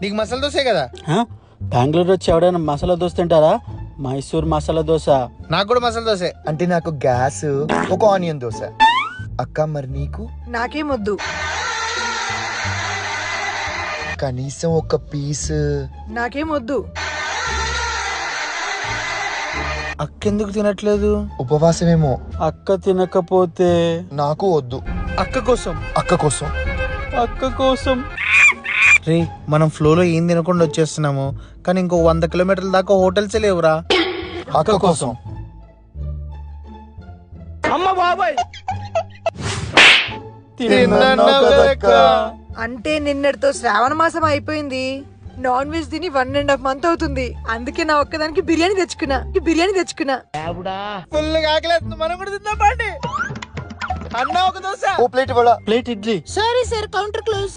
నీకు మసాలా దోశే కదా. బెంగళూరు వచ్చి ఎవడైనా మసాలా దోశ తింటారా? మైసూర్ మసాలా దోశ. నాకు కూడా మసాలా దోశే. అంటే నాకు గ్యాస్, ఒక ఆనియన్ దోశ. అక్క మరి నీకు? నాకేమొద్దు. కనీసం ఒక పీస్. నాకేమొద్దు. అక్కెందుకు తినట్లేదు? ఉపవాసమేమో. అక్క తినకపోతే నాకు వద్దు. అక్క కోసం. అక్క కోసం. అక్క కోసం. రే మనం ఫ్లోలో ఏం తినకుండా వచ్చేస్తున్నాము, కానీ ఇంకో 100 కిలోమీటర్ల దాకా హోటల్స్ లేవురా. అక్క కోసం. అమ్మ బాబాయ్ అంటే నిన్నటితో శ్రావణ మాసం అయిపోయింది. నాన్ వెజ్ తిని 1.5 month అవుతుంది. అందుకే నా ఒక్కదానికి బిర్యానీ తెచ్చుకున్నా. ఫుల్ ఆకలేస్తుంది, మనం కూడా తిందాం పండి. అన్న ఒక దోశ, ఓ plate vada, plate idli. Sorry sir, counter close.